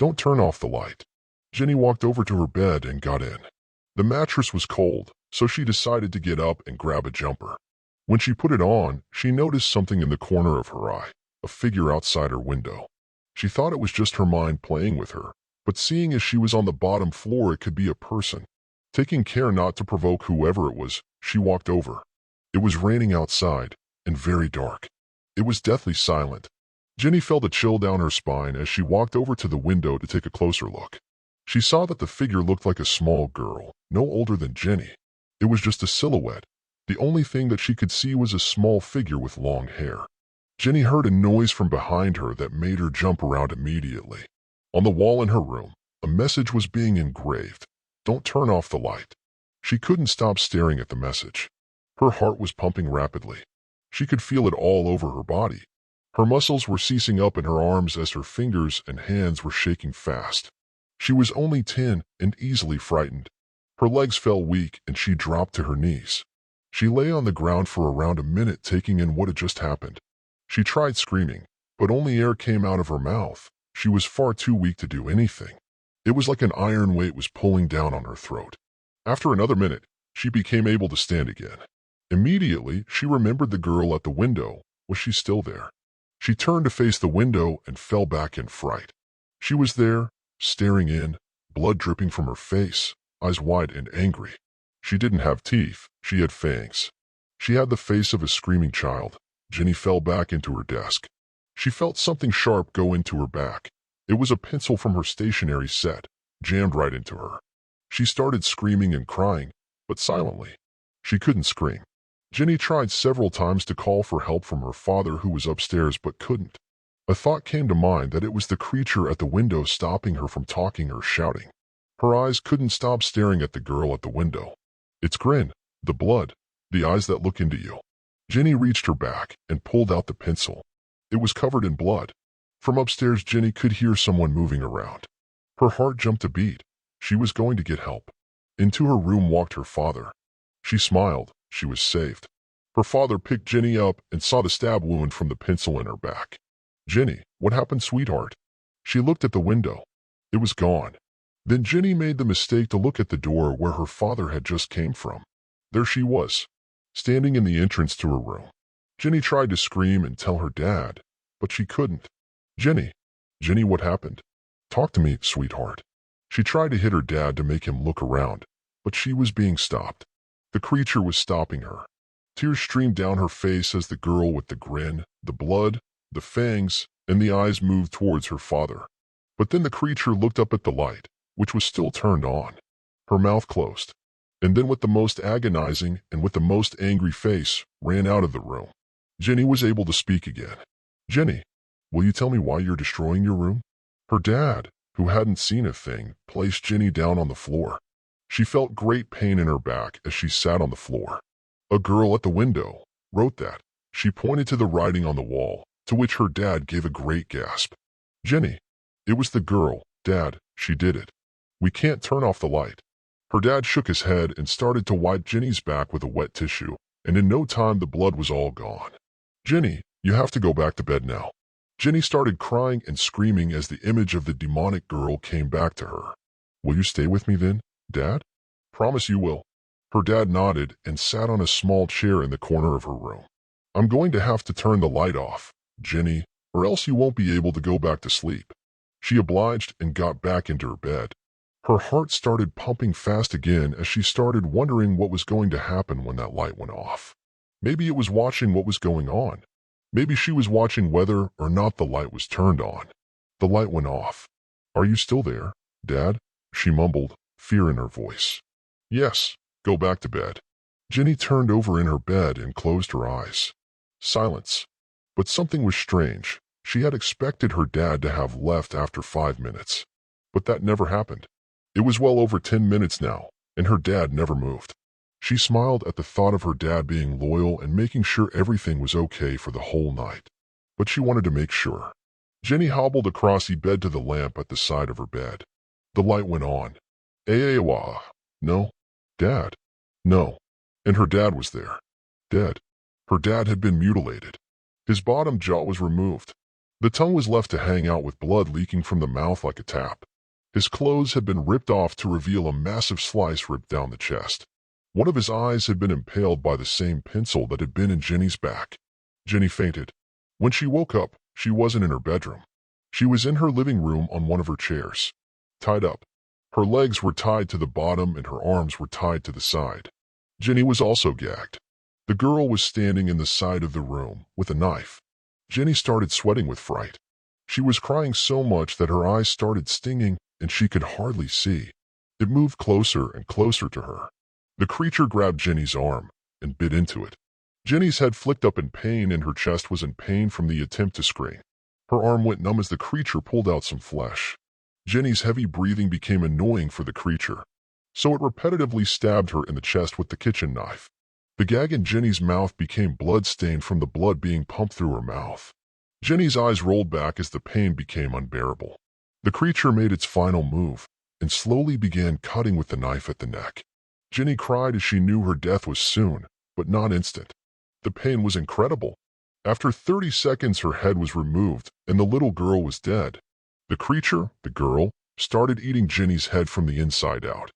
Don't turn off the light. Jenny walked over to her bed and got in. The mattress was cold, so she decided to get up and grab a jumper. When she put it on, she noticed something in the corner of her eye, a figure outside her window. She thought it was just her mind playing with her, but seeing as she was on the bottom floor it could be a person. Taking care not to provoke whoever it was, she walked over. It was raining outside, and very dark. It was deathly silent. Jenny felt a chill down her spine as she walked over to the window to take a closer look. She saw that the figure looked like a small girl, no older than Jenny. It was just a silhouette. The only thing that she could see was a small figure with long hair. Jenny heard a noise from behind her that made her jump around immediately. On the wall in her room, a message was being engraved. Don't turn off the light. She couldn't stop staring at the message. Her heart was pumping rapidly. She could feel it all over her body. Her muscles were seizing up in her arms as her fingers and hands were shaking fast. She was only 10 and easily frightened. Her legs felt weak and she dropped to her knees. She lay on the ground for around a minute taking in what had just happened. She tried screaming, but only air came out of her mouth. She was far too weak to do anything. It was like an iron weight was pulling down on her throat. After another minute, she became able to stand again. Immediately, she remembered the girl at the window. Was she still there? She turned to face the window and fell back in fright. She was there, staring in, blood dripping from her face, eyes wide and angry. She didn't have teeth, she had fangs. She had the face of a screaming child. Jenny fell back into her desk. She felt something sharp go into her back. It was a pencil from her stationery set, jammed right into her. She started screaming and crying, but silently. She couldn't scream. Jenny tried several times to call for help from her father who was upstairs but couldn't. A thought came to mind that it was the creature at the window stopping her from talking or shouting. Her eyes couldn't stop staring at the girl at the window. Its grin, the blood, the eyes that look into you. Jenny reached her back and pulled out the pencil. It was covered in blood. From upstairs, Jenny could hear someone moving around. Her heart jumped a beat. She was going to get help. Into her room walked her father. She smiled. She was saved. Her father picked Jenny up and saw the stab wound from the pencil in her back. Jenny, what happened, sweetheart? She looked at the window. It was gone. Then Jenny made the mistake to look at the door where her father had just came from. There she was, standing in the entrance to her room. Jenny tried to scream and tell her dad, but she couldn't. Jenny, what happened? Talk to me, sweetheart. She tried to hit her dad to make him look around, but she was being stopped. The creature was stopping her. Tears streamed down her face as the girl with the grin, the blood, the fangs, and the eyes moved towards her father. But then the creature looked up at the light, which was still turned on. Her mouth closed, and then with the most agonizing and with the most angry face, ran out of the room. Jenny was able to speak again. Jenny, will you tell me why you're destroying your room? Her dad, who hadn't seen a thing, placed Jenny down on the floor. She felt great pain in her back as she sat on the floor. A girl at the window wrote that. She pointed to the writing on the wall, to which her dad gave a great gasp. Jenny, it was the girl. Dad, she did it. We can't turn off the light. Her dad shook his head and started to wipe Jenny's back with a wet tissue, and in no time the blood was all gone. Jenny, you have to go back to bed now. Jenny started crying and screaming as the image of the demonic girl came back to her. Will you stay with me then, Dad? Promise you will. Her dad nodded and sat on a small chair in the corner of her room. I'm going to have to turn the light off, Jenny, or else you won't be able to go back to sleep. She obliged and got back into her bed. Her heart started pumping fast again as she started wondering what was going to happen when that light went off. Maybe it was watching what was going on. Maybe she was watching whether or not the light was turned on. The light went off. Are you still there, Dad? She mumbled, fear in her voice. Yes, go back to bed. Jenny turned over in her bed and closed her eyes. Silence. But something was strange. She had expected her dad to have left after 5 minutes. But that never happened. It was well over 10 minutes now, and her dad never moved. She smiled at the thought of her dad being loyal and making sure everything was okay for the whole night. But she wanted to make sure. Jenny hobbled across the bed to the lamp at the side of her bed. The light went on. Aewa. No. Dad. No. And her dad was there. Dead. Her dad had been mutilated. His bottom jaw was removed. The tongue was left to hang out with blood leaking from the mouth like a tap. His clothes had been ripped off to reveal a massive slice ripped down the chest. One of his eyes had been impaled by the same pencil that had been in Jenny's back. Jenny fainted. When she woke up, she wasn't in her bedroom. She was in her living room on one of her chairs, tied up. Her legs were tied to the bottom and her arms were tied to the side. Jenny was also gagged. The girl was standing in the side of the room with a knife. Jenny started sweating with fright. She was crying so much that her eyes started stinging and she could hardly see. It moved closer and closer to her. The creature grabbed Jenny's arm and bit into it. Jenny's head flicked up in pain and her chest was in pain from the attempt to scream. Her arm went numb as the creature pulled out some flesh. Jenny's heavy breathing became annoying for the creature, so it repetitively stabbed her in the chest with the kitchen knife. The gag in Jenny's mouth became blood-stained from the blood being pumped through her mouth. Jenny's eyes rolled back as the pain became unbearable. The creature made its final move and slowly began cutting with the knife at the neck. Jenny cried as she knew her death was soon, but not instant. The pain was incredible. After 30 seconds, her head was removed and the little girl was dead. The creature, the girl, started eating Jenny's head from the inside out.